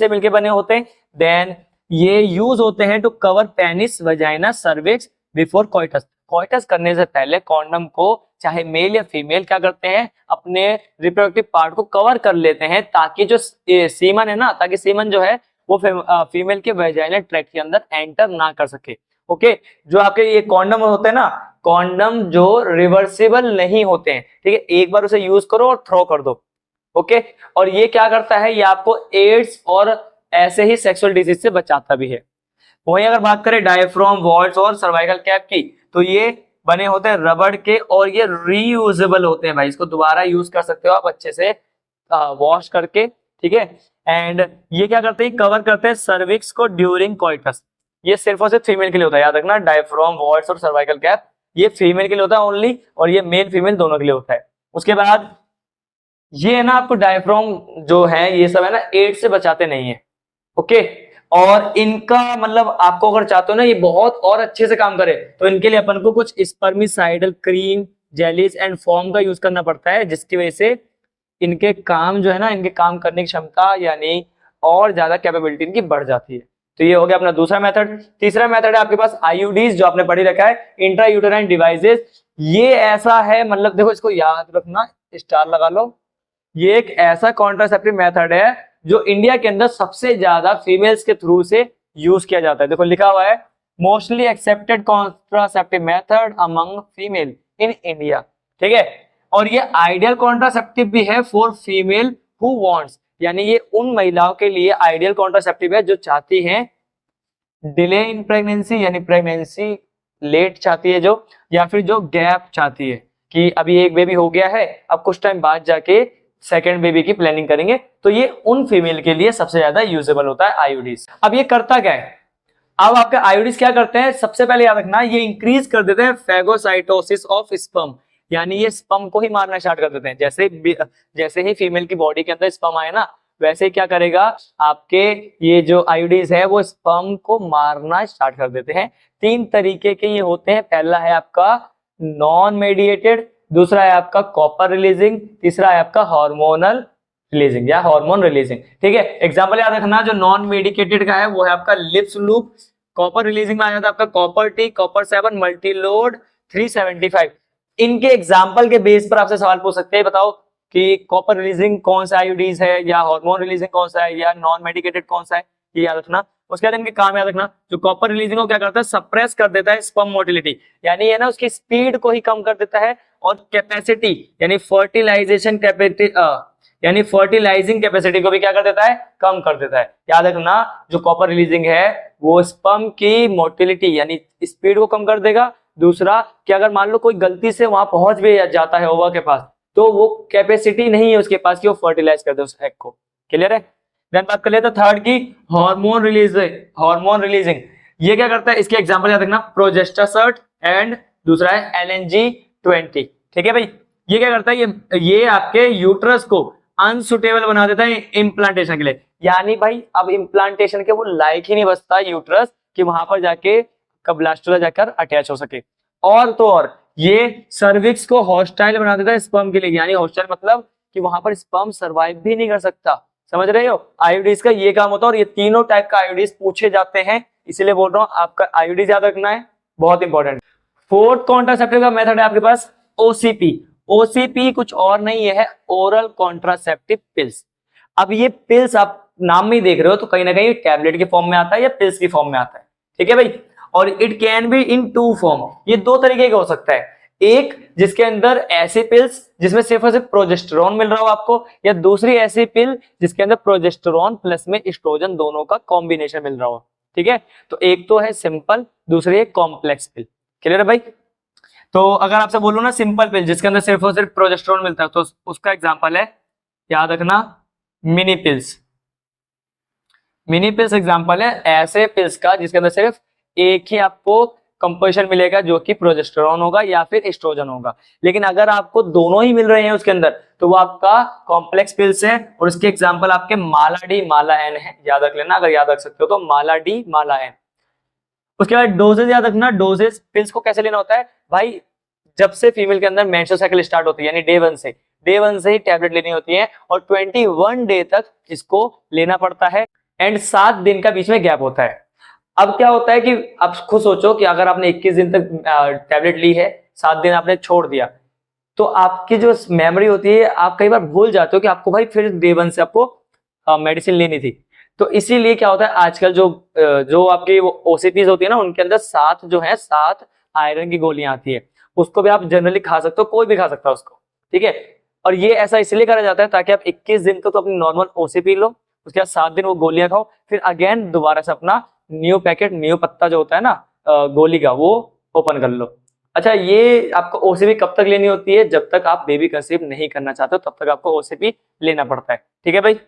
मिलके बने होते हैं। देन ये यूज होते हैं to cover penis, vagina, cervix before coitus. Coitus करने से पहले कॉन्डम को चाहे मेल या फीमेल क्या करते हैं, अपने रिप्रोडक्टिव पार्ट को कवर कर लेते हैं, ताकि जो सीमन है ना, ताकि सीमन जो है वो फीमेल के वेजाइनल ट्रैक्ट के अंदर एंटर ना कर सके, ओके। जो आपके ये कॉन्डम होते हैं ना, कॉन्डम जो रिवर्सिबल नहीं होते हैं, ठीक है, एक बार उसे यूज करो और थ्रो कर दो, ओके। और ये क्या करता है, ये आपको एड्स और ऐसे ही सेक्सुअल डिजीज से बचाता भी है। वहीं अगर बात करें डायफ्राम, वॉल्स और सर्वाइकल कैप की, तो ये बने होते हैं रबड़ के और ये रीयूजेबल होते हैं भाई, इसको दोबारा यूज कर सकते हो आप अच्छे से वॉश करके, ठीक है। एंड ये क्या करते हैं, कवर करते हैं सर्विक्स को ड्यूरिंग कोइटस। ये सिर्फ और सिर्फ फीमेल के लिए होता है, याद रखना, डायफ्राम, वॉल्स और सर्वाइकल कैप ये फीमेल के लिए होता है ओनली, और ये मेल फीमेल दोनों के लिए होता है। उसके बाद ये है ना आपको डायफ्राम जो है, ये सब है ना एड्स से बचाते नहीं है, ओके। और इनका मतलब आपको अगर चाहते हो ना ये बहुत और अच्छे से काम करे, तो इनके लिए अपन को कुछ spermicidal cream, jellies and form का यूज करना पड़ता है, जिसकी वजह से इनके काम जो है ना, इनके काम करने की क्षमता यानी और ज्यादा कैपेबिलिटी इनकी बढ़ जाती है। तो ये हो गया अपना दूसरा मेथड। तीसरा मेथड है आपके पास आईयूडीज, जो आपने पढ़ी रखा है, इंट्रा यूटेराइन डिवाइसेस। ये ऐसा है, मतलब देखो इसको याद रखना, स्टार लगा लो, ये एक ऐसा कॉन्ट्रासेप्टिव मेथड है जो इंडिया के अंदर सबसे ज्यादा फीमेल्स के थ्रू से यूज किया जाता है। देखो लिखा हुआ है, mostly accepted contraceptive method among female in India, ठीक है। और ये आइडियल कॉन्ट्रासेप्टिव भी है फॉर फीमेल हु वांट्स, यानी ये उन महिलाओं के लिए आइडियल कॉन्ट्रासेप्टिव है जो चाहती हैं डिले इन प्रेगनेंसी, यानी प्रेगनेंसी लेट चाहती है जो, या फिर जो गैप चाहती है कि अभी एक बेबी हो गया है, अब कुछ टाइम बाद जाके सेकेंड बेबी की प्लानिंग करेंगे, तो ये उन फीमेल के लिए सबसे ज्यादा यूजेबल होता है आईयूडीज। अब ये करता क्या है, अब आपके आईयूडीज क्या करते हैं, सबसे पहले याद रखना, ये इंक्रीज कर देते हैं फेगोसाइटोसिस ऑफ स्पर्म, यानी ये स्पर्म को ही मारना स्टार्ट कर देते हैं। जैसे ही फीमेल की बॉडी के अंदर स्पर्म आए ना, वैसे ही क्या करेगा आपके ये जो आईयूडीज है वो स्पर्म को मारना स्टार्ट कर देते हैं। 3 तरीके के ये होते हैं, पहला है आपका नॉन मेडिएटेड, दूसरा है आपका कॉपर रिलीजिंग, तीसरा है आपका हार्मोनल रिलीजिंग या हार्मोन रिलीजिंग, ठीक है। एग्जांपल याद रखना, जो नॉन मेडिकेटेड का है वो है आपका लिप्स लूप, कॉपर रिलीजिंग में आ जाता है आपका कॉपर टी, कॉपर 7, मल्टीलोड 375। इनके एग्जाम्पल के बेस पर आपसे सवाल पूछ सकते हैं, बताओ कि कॉपर रिलीजिंग कौन सा आईयूडीज है, या हार्मोन रिलीजिंग कौन सा है, या नॉन मेडिकेटेड कौन सा है, ये याद रखना। उसके बाद इनके काम याद रखना, जो कॉपर रिलीजिंग को क्या करता है, सप्रेस कर देता है स्पर्म मोटिलिटी, यानी है ना उसकी स्पीड को ही कम कर देता है, और कैपेसिटी यानी फर्टिलाइजेशन यानी फर्टिलाइजिंग कैपेसिटी को भी क्या कर देता है, कम कर देता है। याद रखना जो कॉपर रिलीजिंग है वो स्पर्म की मोटिलिटी यानी स्पीड को कम कर देगा। दूसरा कि अगर मान लो कोई गलती से वहां पहुंच भी जाता है ओवा के पास, तो वो कैपेसिटी नहीं है उसके पास कि वो फर्टिलाइज कर दे उस एग को। क्लियर है। देन बात कर लेते हैं थर्ड की हार्मोन रिलीजिंग। ये क्या करता है, इसके एग्जांपल याद रखना, प्रोजेस्टेरोन एंड दूसरा है LNG-20। ठीक है भाई, ये क्या करता है, ये आपके यूट्रस को अनसुटेबल बना देता है इम्प्लांटेशन के लिए। यानी भाई अब इम्प्लांटेशन के वो लायक ही नहीं बचता यूट्रस कि वहां पर जाके ब्लास्टुला जाकर अटैच हो सके। और तो और ये सर्विक्स को हॉस्टाइल बना देता है स्पर्म के लिए। यानी हॉस्टाइल मतलब कि वहां पर स्पर्म सर्वाइव भी नहीं कर सकता। समझ रहे हो, आईओडीज का ये काम होता है। और ये तीनों टाइप का आईओडीज पूछे जाते हैं, इसीलिए बोल रहा हूं आपका आईओडीज याद रखना है, बहुत इंपॉर्टेंट। फोर्थ कॉन्ट्रासेप्टिव का मेथड है आपके पास ओसीपी। ओसीपी कुछ और नहीं है, ओरल कॉन्ट्रासेप्टिव पिल्स। अब ये पिल्स आप नाम में ही देख रहे हो तो कहीं ना कहीं टैबलेट के फॉर्म में आता है या पिल्स की फॉर्म में आता है। ठीक है भाई, और it can be in two form. ये दो तरीके का हो सकता है, एक जिसके अंदर ऐसी पिल्स जिसमें सिर्फ और सिर्फ प्रोजेस्टेरोन मिल रहा हो आपको, या दूसरी ऐसी पिल जिसके अंदर प्रोजेस्टेरोन प्लस में एस्ट्रोजन दोनों का कॉम्बिनेशन मिल रहा हो। ठीक है, तो एक तो है सिंपल, दूसरी है कॉम्प्लेक्स पिल। क्लियर है भाई। तो अगर आपसे बोलूं ना सिंपल पिल जिसके अंदर सिर्फ और सिर्फ प्रोजेस्टेरोन मिलता है, तो उसका एग्जांपल है, याद रखना, mini pills. Mini pills example है ऐसे पिल्स का जिसके अंदर सिर्फ एक ही आपको कंपोजिशन मिलेगा जो कि प्रोजेस्टेरोन होगा या फिर एस्ट्रोजन होगा। लेकिन अगर आपको दोनों ही मिल रहे हैं उसके अंदर तो वो आपका कॉम्प्लेक्स पिल्स है। और इसके एग्जांपल आपके माला डी माला एन है, याद रख लेना, अगर याद रख सकते हो तो माला डी माला एन। उसके बाद डोजेज याद रखना, डोजेज पिल्स को कैसे लेना होता है भाई, जब से फीमेल के अंदर मेंस्ट्रुअल साइकिल स्टार्ट होती है यानी डे वन से ही टैबलेट लेनी होती है और 21 डे तक इसको लेना पड़ता है एंड 7 दिन का बीच में गैप होता है। अब क्या होता है कि आप खुद सोचो कि अगर आपने 21 दिन तक टैबलेट ली है, 7 दिन आपने छोड़ दिया, तो आपकी जो मेमोरी होती है आप कई बार भूल जाते हो कि आपको भाई फिर डे वन से आपको मेडिसिन लेनी थी। तो इसीलिए क्या होता है आजकल जो आपकी ओसीपीज होती है ना, उनके अंदर 7 आयरन की गोलियां आती है, उसको भी आप जनरली खा सकते हो, कोई भी खा सकता है उसको। ठीक है, और ये ऐसा इसलिए करा जाता है ताकि आप 21 दिन तक तो अपनी नॉर्मल ओसीपी लो, उसके बाद 7 दिन वो गोलियां खाओ, फिर अगेन दोबारा से अपना न्यू पैकेट, न्यू पत्ता जो होता है ना गोली का, वो ओपन कर लो। अच्छा, ये आपको ओसीपी कब तक लेनी होती है, जब तक आप बेबी कंसीव नहीं करना चाहते हो तब तक आपको ओसीपी लेना पड़ता है। ठीक है भाई,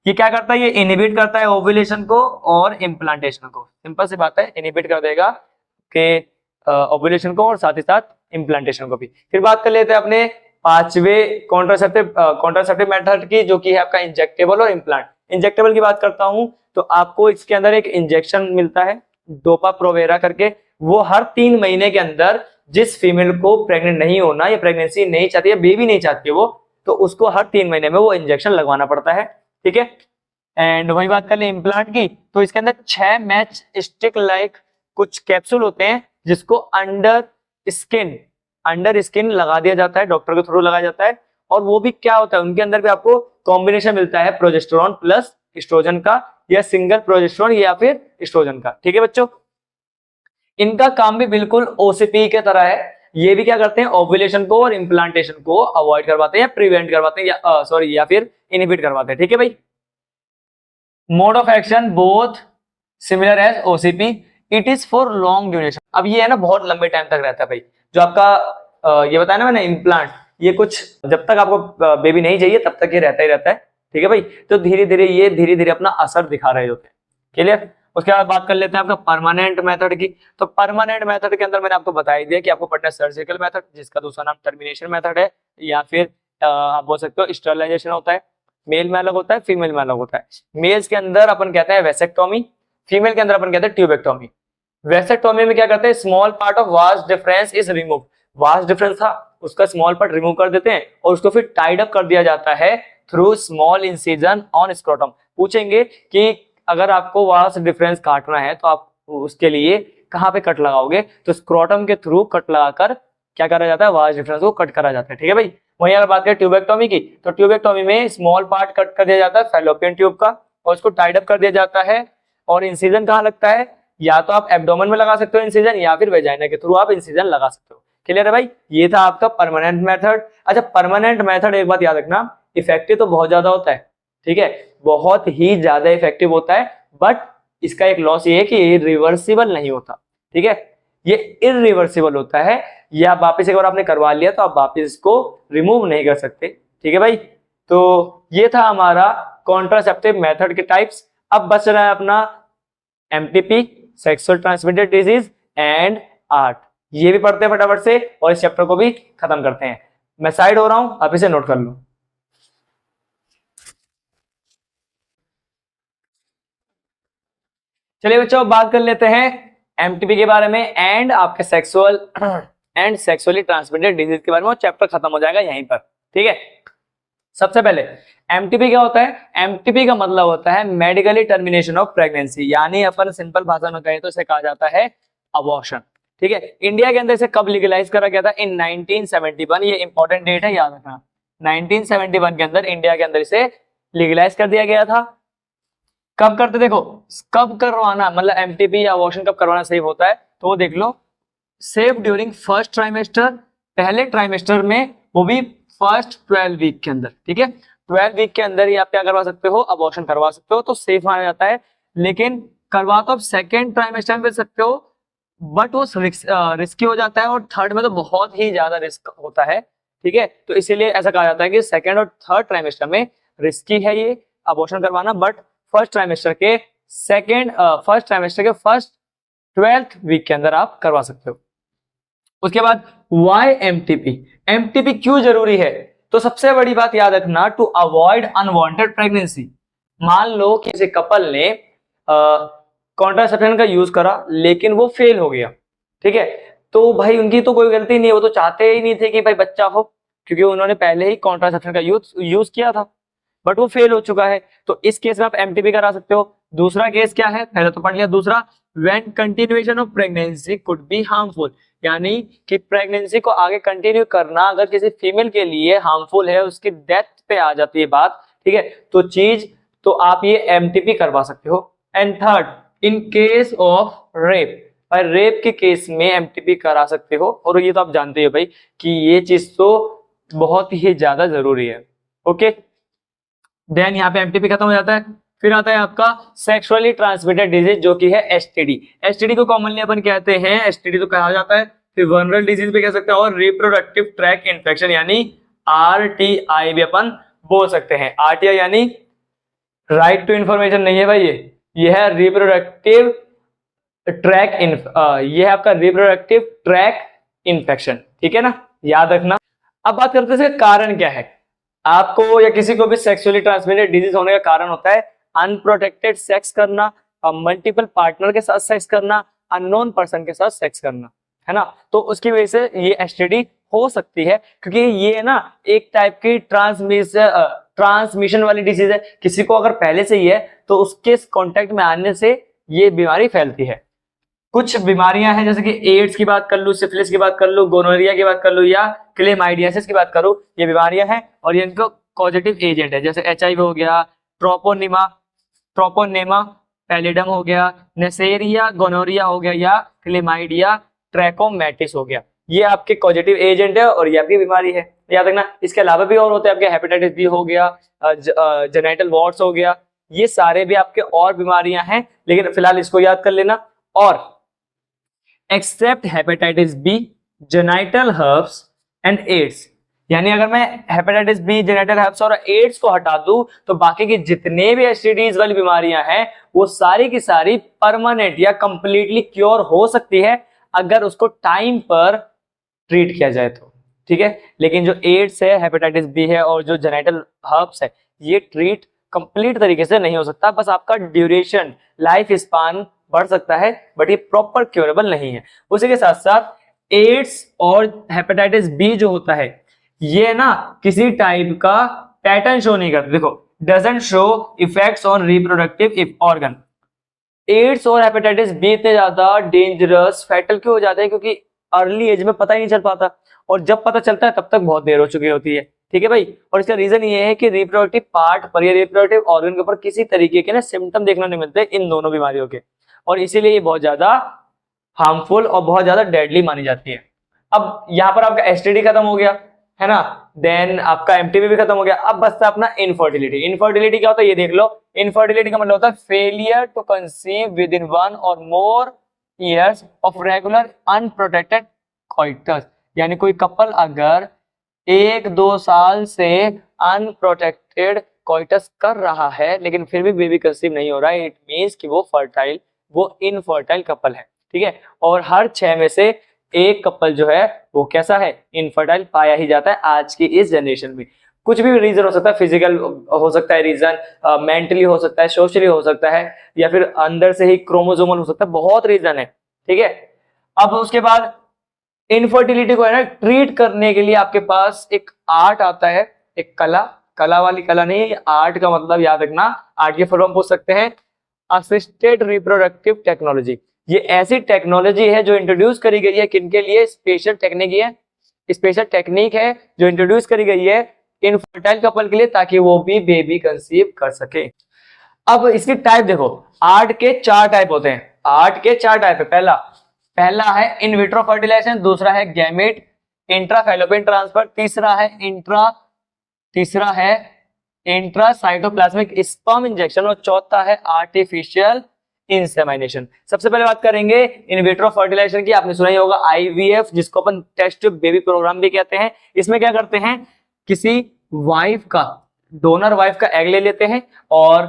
ये क्या करता है, ये इनहिबिट करता है ओव्यूलेशन को और इम्प्लांटेशन को। सिंपल सी बात है, इनहिबिट कर देगा कि ओव्यूलेशन को और साथ ही साथ इम्प्लांटेशन को भी। फिर बात कर लेते हैं अपने पांचवे कॉन्ट्रासेप्टिव मेथड की, जो कि है आपका इंजेक्टेबल और इम्प्लांट। इंजेक्टेबल की बात करता हूं तो आपको इसके अंदर एक इंजेक्शन मिलता है डोपा प्रोवेरा करके। वो हर 3 महीने के अंदर जिस फीमेल को प्रेग्नेंट नहीं होना या प्रेगनेंसी नहीं चाहती है, बेबी नहीं चाहती है वो, तो उसको हर 3 महीने में वो इंजेक्शन लगवाना पड़ता है। ठीक है, एंड वही बात कर ले इम्प्लांट की, तो इसके अंदर 6 मैच स्टिक लाइक कुछ कैप्सूल होते हैं जिसको अंडर स्किन लगा दिया जाता है, डॉक्टर के थ्रू लगाया जाता है। और वो भी क्या होता है, उनके अंदर भी आपको कॉम्बिनेशन मिलता है प्रोजेस्टेरोन प्लस एस्ट्रोजन का, या सिंगल प्रोजेस्टेरोन या फिर एस्ट्रोजन का। ठीक है बच्चों, इनका काम भी बिल्कुल ओसीपी के तरह है। ये भी क्या करते हैं, ओव्यूलेशन को और इम्प्लांटेशन को अवॉइड करवाते हैं या प्रिवेंट करवाते हैं या फिर इनहिबिट करवाते हैं। ठीक है भाई, mode of action both similar as OCP, it is for long duration. अब ये है ना बहुत लंबे टाइम तक रहता है भाई, जो आपका ये बताया ना मैंने इम्प्लांट, ये कुछ जब तक आपको बेबी नहीं चाहिए तब तक ये रहता ही रहता है। ठीक है भाई, तो धीरे धीरे अपना असर दिखा रहे होते हैं। क्लियर। उसके बाद बात कर लेते हैं आपका परमानेंट मेथड की। तो परमानेंट मेथड के अंदर मैंने आपको बता ही दिया कि आपको पढ़ना है सर्जिकल मेथड, जिसका दूसरा नाम टर्मिनेशन मेथड है, या फिर आप बोल सकते हो स्टरलाइजेशन होता है। मेल में अलग होता है, फीमेल में अलग होता है। मेल्स के अंदर अपन कहते हैं वेसेक्टोमी, फीमेल के अंदर अपन कहते हैं ट्यूबेक्टोमी। वेसेक्टोमी में क्या करते हैं, small part of vast difference is remove. Vast difference था उसका स्मॉल पार्ट रिमूव कर देते हैं और उसको फिर टाइड अप कर दिया जाता है through small incision on scrotum. पूछेंगे कि अगर आपको वास्ट डिफरेंस काटना है तो आप उसके लिए कहाँ पे कट लगाओगे, तो स्क्रोटम के थ्रू कट लगाकर क्या करा जाता है, वास्ट डिफरेंस को कट करा जाता है। ठीक है भाई, वहीं अगर बात करें ट्यूबेक्टोमी की, तो ट्यूबेक्टोमी में स्मॉल पार्ट कट कर दिया जाता है फैलोपियन ट्यूब का और उसको टाइड अप कर दिया जाता है। और इंसिजन कहाँ लगता है, या तो आप एब्डोमेन में लगा सकते हो इंसिजन, या फिर वेजाइना के थ्रू आप इंसिजन लगा सकते हो। क्लियर है भाई, ये था आपका परमानेंट मेथड। अच्छा, परमानेंट मेथड एक बात याद रखना, इफेक्टिव तो बहुत ज्यादा होता है, ठीक है, बहुत ही ज्यादा इफेक्टिव होता है, बट इसका एक लॉस ये है कि ये रिवर्सिबल नहीं होता, ठीक है, ये इरिवर्सिबल होता है, ये आप वापस एक बार आपने करवा लिया तो आप वापस इसको रिमूव नहीं कर सकते, ठीक है भाई। तो ये था हमारा कॉन्ट्रासेप्टिव मेथड के टाइप्स। अब बच रहा है अपना MTP, sexual transmitted disease and art, ये भी पढ़ते हैं फटाफट से और इस चैप्टर को भी खत्म करते हैं। मैं साइड हो रहा हूं, आप इसे नोट कर लो। चलिए बच्चों, बात कर लेते हैं एमटीपी के बारे में एंड आपके sexual and sexually transmitted disease के बारे में, चैप्टर खत्म हो जाएगा यहीं पर, ठीक है। सबसे पहले एमटीपी क्या होता है? एमटीपी का मतलब होता है मेडिकली टर्मिनेशन ऑफ प्रेगनेंसी, यानी अपन सिंपल भाषा में कहें तो इसे कहा जाता है अबॉर्शन, ठीक है। इंडिया के अंदर इसे कब लीगलाइज करा गया था? इन 1971, ये इंपॉर्टेंट डेट है, याद रखना। 1971 के अंदर इंडिया के अंदर इसे लीगलाइज कर दिया गया था। कब करते, देखो कब करवाना, मतलब एमटीपी या अबॉर्शन कब करवाना सही होता है, तो वो देख लो, सेफ ड्यूरिंग फर्स्ट ट्राइमेस्टर, पहले ट्राइमेस्टर में, वो भी फर्स्ट 12 वीक के अंदर, ठीक है। 12 वीक के अंदर ही आप क्या करवा सकते हो? अबॉर्शन करवा सकते हो, तो सेफ माना जाता है। लेकिन करवा तो आप सेकेंड ट्राइमेस्टर में सकते हो, बट वो रिस्की हो जाता है, और थर्ड में तो बहुत ही ज्यादा रिस्क होता है, ठीक है। तो इसीलिए ऐसा कहा जाता है कि सेकेंड और थर्ड ट्राइमेस्टर में रिस्की है ये अबॉर्शन करवाना, बट फर्स्ट ट्राइमेस्टर के फर्स्ट 12th वीक के अंदर आप करवा सकते हो। उसके बाद वाई एमटीपी, एमटीपी क्यों जरूरी है? तो सबसे बड़ी बात याद रखना, टू अवॉइड अनवांटेड प्रेगनेंसी। मान लो किसी कपल ने कॉन्ट्रासेप्शन का यूज करा लेकिन वो फेल हो गया, ठीक है, तो भाई उनकी तो कोई गलती नहीं है, वो तो चाहते ही नहीं थे कि भाई बच्चा हो, क्योंकि उन्होंने पहले ही कॉन्ट्रासेप्शन का यूज किया था, बट वो फेल हो चुका है, तो इस केस में आप एमटीपी करा सकते हो। दूसरा केस क्या है, पहले तो पढ़ लिया, दूसरा when continuation of pregnancy could be harmful, यानी कि प्रेगनेंसी को आगे कंटिन्यू करना अगर किसी फीमेल के लिए हार्मफुल है, उसकी डेथ पे आ जाती है बात, ठीक है, तो आप ये एमटीपी करवा सकते हो। And third, in case of rape, और रेप के केस में एमटीपी करा सकते हो, और ये तो आप जानते हो भाई कि ये चीज तो बहुत ही ज्यादा जरूरी है, ओके। देन यहाँ पे एमटीपी खत्म हो जाता है। फिर आता है आपका सेक्सुअली ट्रांसमिटेड डिजीज, जो कि है एसटीडी। एसटीडी को कॉमनली अपन कहते हैं, एसटीडी तो कहा जाता है, फिर वर्नरल डिजीज भी कह सकते हैं, और रिप्रोडक्टिव ट्रैक इन्फेक्शन यानी आरटीआई भी अपन बोल सकते हैं। आरटीआई यानी राइट टू इंफॉर्मेशन नहीं है भाई, ये है रिप्रोडक्टिव ट्रैक ये है आपका रिप्रोडक्टिव ट्रैक इन्फेक्शन, ठीक है ना, याद रखना। अब बात करते हैं इसका कारण क्या है। आपको या किसी को भी सेक्सुअली ट्रांसमिटेड डिजीज होने का कारण होता है अनप्रोटेक्टेड सेक्स करना, मल्टीपल पार्टनर के साथ सेक्स करना, अननोन पर्सन के साथ सेक्स करना, है ना। तो उसकी वजह से ये एसटीडी हो सकती है, क्योंकि ये ना एक टाइप की ट्रांसमिशन वाली डिजीज है। किसी को अगर पहले से ही है तो उसके कांटेक्ट में आने से ये बीमारी फैलती है। कुछ बीमारियां हैं, जैसे कि एड्स की बात कर लूं, सिफिलिस की बात कर लूं, गोनोरिया की बात कर लूं, या क्लेमाइडियासिस की बात करूं, ये बीमारियां हैं और ये इनको कॉजेटिव एजेंट है, जैसे एचआईवी हो गया, ट्रोपोनेमा पैलिडम हो गया, नेसेरिया गोनोरिया हो गया, या क्लेमाइडिया ट्रैकोमैटिस हो गया, ये आपके कॉजेटिव एजेंट है और ये आपकी बीमारी है, याद रखना। इसके अलावा भी और होते हैं, आपके हेपेटाइटिस बी हो गया, जेनाइटल वॉर्ट्स हो गया, ये सारे भी आपके और बीमारियां हैं, लेकिन फिलहाल इसको याद कर लेना। और except hepatitis B, genital herpes and AIDS, यानी अगर मैं हेपेटाइटिस बी, जेनाइटल हर्ब्स और एड्स को हटा दूं तो बाकी की जितने भी एसटीडीज वाली बीमारियां हैं वो सारी की सारी परमानेंट या कंप्लीटली क्योर हो सकती है अगर उसको टाइम पर ट्रीट किया जाए तो, ठीक है। लेकिन जो एड्स है, हेपेटाइटिस बी है और जो जेनाइटल हर्ब्स है, ये ट्रीट कंप्लीट तरीके से नहीं हो सकता, बस आपका ड्यूरेशन, लाइफ स्पान बढ़ सकता है, बट ये प्रॉपर क्योरेबल नहीं है। उसी के साथ साथ एड्स और हेपेटाइटिस बी जो होता है, ये ना किसी टाइप का पैटर्न शो नहीं करते, देखो doesn't show effects on reproductive organ. AIDS और हेपेटाइटिस बी इतने ज्यादा डेंजरस, फैटल क्यों हो जाते हैं? क्योंकि अर्ली एज में पता ही नहीं चल पाता, और जब पता चलता है तब तक बहुत देर हो चुकी होती है, ठीक है भाई। और इसका रीजन ये है कि रिप्रोडक्टिव पार्ट पर या रिप्रोडक्टिव ऑर्गन के ऊपर किसी तरीके के ना सिम्टम देखने नहीं मिलते इन दोनों बीमारियों के, और इसीलिए ये बहुत ज्यादा हार्मफुल और बहुत ज्यादा डेडली मानी जाती है। अब यहाँ पर आपका एसटीडी खत्म हो गया। है ना। देन आपका एमटीवी भी खत्म हो गया। अब बचता है अपना इनफर्टिलिटी। इनफर्टिलिटी क्या होता है ये देख लो। इनफर्टिलिटी का मतलब होता है failure to conceive within 1 और more years of regular unprotected coitus, यानी कोई कपल अगर 1-2 साल से अनप्रोटेक्टेड कोइटस कर रहा है लेकिन फिर भी बेबी कंसीव नहीं हो रहा है, इट मींस कि वो इनफर्टाइल कपल है, ठीक है। और हर 6 में से एक कपल जो है वो कैसा है, इनफर्टाइल पाया ही जाता है आज की इस जनरेशन में। कुछ भी रीजन हो सकता है, फिजिकल हो सकता है रीजन, मेंटली हो सकता है, सोशली हो सकता है, या फिर अंदर से ही क्रोमोसोमल हो सकता है, बहुत रीजन है, ठीक है। अब उसके बाद इनफर्टिलिटी को है ना ट्रीट करने के लिए आपके पास एक आर्ट आता है, एक कला वाली कला नहीं है, आर्ट का मतलब याद रखना, आर्ट के फॉर्म पूछ सकते हैं, असिस्टेड रिप्रोडक्टिव टेक्नोलॉजी। ये ऐसी टेक्नोलॉजी है जो इंट्रोड्यूस करी गई है किनके लिए, स्पेशल टेक्निक है जो इंट्रोड्यूस करी गई है इनफर्टाइल कपल के लिए, ताकि वो भी बेबी कंसीव कर सके। अब इसकी टाइप देखो, आर्ट के 4 टाइप होते हैं। आर्ट के 4 टाइप है। पहला है इन विट्रो फर्टिलाइजेशन, दूसरा है गैमेट इंट्राफैलोपियन ट्रांसफर, तीसरा है इंट्रासाइटोप्लाज्मिक स्पर्म इंजेक्शन, और चौथा है आर्टिफिशियल इंसेमिनेशन। सबसे पहले बात करेंगे इन विट्रो फर्टिलाइजेशन की। आपने सुना ही होगा आईवीएफ, जिसको अपन टेस्ट ट्यूब बेबी प्रोग्राम भी कहते हैं। इसमें क्या करते हैं, किसी डोनर वाइफ का एग ले लेते हैं और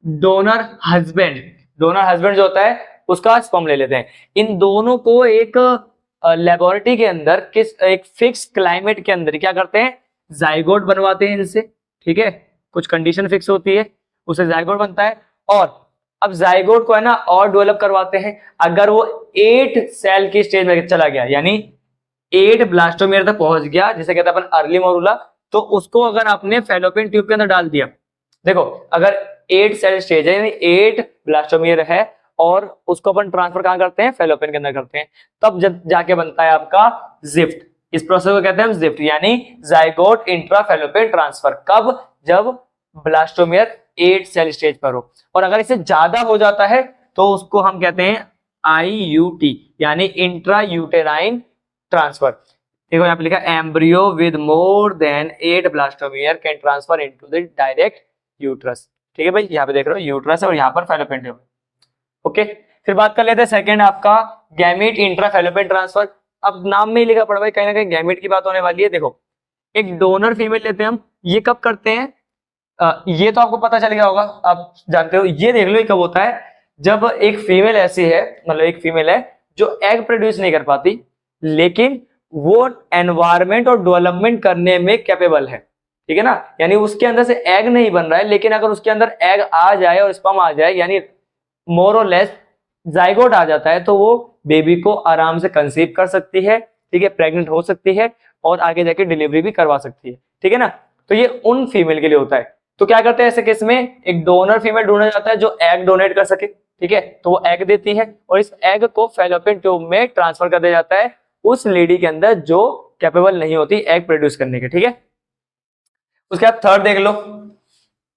डोनर हस्बैंड जो होता है उसका स्पर्म ले लेते हैं। इन दोनों को एक लेबोरेटरी के अंदर एक फिक्स क्लाइमेट के अंदर क्या करते हैं, जाइगोट बनवाते हैं इनसे, ठीक है। कुछ कंडीशन फिक्स होती है, उसे जाइगोट बनता है, और अब जाइगोट को है ना और डेवलप करवाते हैं। अगर वो 8 सेल की स्टेज में चला गया, यानी 8 ब्लास्टोमियर तक पहुंच गया, जिसे कहते हैं अपन अर्ली मोरुला, तो उसको अगर आपने फैलोपियन ट्यूब के अंदर डाल दिया, देखो अगर 8 सेल स्टेज है यानी 8 ब्लास्टोमियर है, और उसको अपन ट्रांसफर कहां करते हैं, फैलोपियन के अंदर करते हैं, तब जब जाके बनता है आपका जिफ्ट। इस प्रोसेस को कहते हैं हम जिफ्ट, यानी जाइगोट इंट्राफैलोपियन ट्रांसफर। कब, जब ब्लास्टोमियर 8 सेल स्टेज पर हो। और अगर इससे ज्यादा हो जाता है तो उसको हम कहते हैं IUT, यानी इंट्रा यूटेराइन ट्रांसफर। देखो यहाँ पे लिखा embryo with more than 8 blastomere can transfer into the direct uterus, ठीक है भाई। यहाँ पे देख रहे हो यूट्रस है और यहाँ पर फैलोपियन ट्यूब, ओके। फिर बात कर लेते हैं सेकंड आपका गैमेट इंट्राफैलोपियन ट्रांसफर। अब नाम में ही लिखा पड़ा भाई, कहीं ना कहीं गैमेट की बात होने वाली है। देखो एक डोनर फीमेल लेते हैं हम, ये कब करते हैं, ये तो आपको पता चल गया होगा, आप जानते हो। ये देख लो ये कब होता है, जब एक फीमेल ऐसी है, मतलब एक फीमेल है जो एग प्रोड्यूस नहीं कर पाती, लेकिन वो एनवायरमेंट और डेवलपमेंट करने में कैपेबल है, ठीक है ना। यानी उसके अंदर से एग नहीं बन रहा है, लेकिन अगर उसके अंदर एग आ जाए और स्पर्म आ जाए, यानी मोर और लेस जाइगोट आ जाता है, तो वो बेबी को आराम से कंसीव कर सकती है, ठीक है, प्रेग्नेंट हो सकती है और आगे जाके डिलीवरी भी करवा सकती है, ठीक है ना। तो ये उन फीमेल के लिए होता है। तो क्या करते हैं ऐसे केस में, एक डोनर फीमेल ढूंढा जाता है जो एग डोनेट कर सके, ठीक है। तो वो एग देती है और इस एग को फैलोपियन ट्यूब में ट्रांसफर कर दिया जाता है उस लेडी के अंदर जो कैपेबल नहीं होती एग प्रोड्यूस करने के, ठीक है। उसके बाद थर्ड देख लो,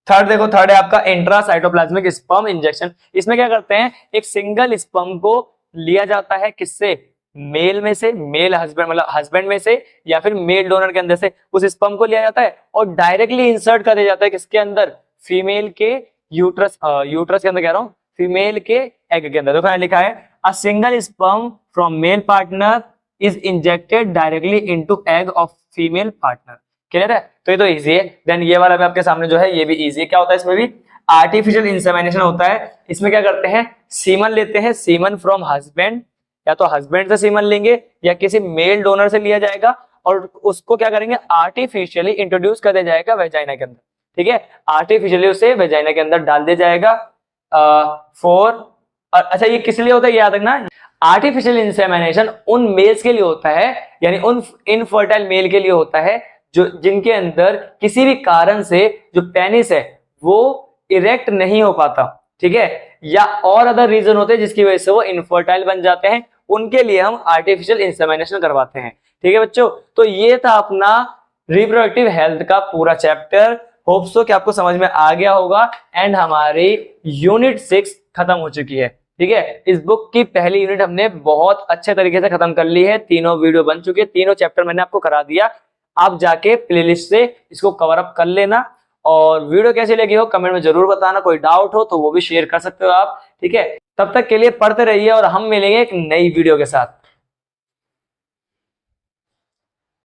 थर्ड है आपका इंट्रासाइटोप्लाज्मिक स्पर्म इंजेक्शन। इसमें क्या करते हैं, एक सिंगल स्पर्म को लिया जाता है किससे, मेल में से, मेल हस्बैंड मतलब हस्बैंड में से, या फिर मेल डोनर के अंदर से उस स्पर्म को लिया जाता है और डायरेक्टली इंसर्ट कर दिया जाता है किसके अंदर, फीमेल के यूट्रस के अंदर कह रहा हूं, फीमेल के एग के अंदर। देखो यहाँ लिखा है a single sperm from male partner is injected directly into egg of female partner. Clear है, तो ये तो इजी है। देन ये वाला भी आपके सामने जो है ये भी इजी है। क्या होता है इसमें भी, आर्टिफिशियल इंसेमिनेशन होता है। इसमें क्या करते हैं, सीमन लेते हैं, सीमन फ्रॉम हस्बैंड, या तो हस्बैंड से सीमन लेंगे या किसी मेल डोनर से लिया जाएगा और उसको क्या करेंगे, आर्टिफिशियली इंट्रोड्यूस कर दिया जाएगा वेजाइना के अंदर, ठीक है। आर्टिफिशियली उसे वेजाइना के अंदर डाल दिया जाएगा अच्छा ये किस लिए होता है याद रखना, आर्टिफिशियल इंसेमिनेशन उन मेल्स के लिए होता है, यानी उन इनफर्टाइल मेल के लिए होता है जो जिनके अंदर किसी भी कारण से जो पेनिस है वो इरेक्ट नहीं हो पाता, ठीक है, या और अदर रीजन होते हैं जिसकी वजह से वो इनफर्टाइल बन जाते हैं, उनके लिए हम आर्टिफिशियल इंसेमिनेशन करवाते हैं, ठीक है बच्चों। तो ये था अपना रिप्रोडक्टिव हेल्थ का पूरा चैप्टर। होप सो कि आपको समझ में आ गया होगा एंड हमारी यूनिट 6 खत्म हो चुकी है, ठीक है। इस बुक की पहली यूनिट हमने बहुत अच्छे तरीके से खत्म कर ली है, तीनों वीडियो बन चुके हैं, तीनों चैप्टर मैंने आपको करा दिया। आप जाके प्लेलिस्ट से इसको कवर अप कर लेना। और वीडियो कैसी लगी हो कमेंट में जरूर बताना, कोई डाउट हो तो वो भी शेयर कर सकते हो आप। ठीक है, तब तक के लिए पढ़ते रहिए और हम मिलेंगे एक नई वीडियो के साथ।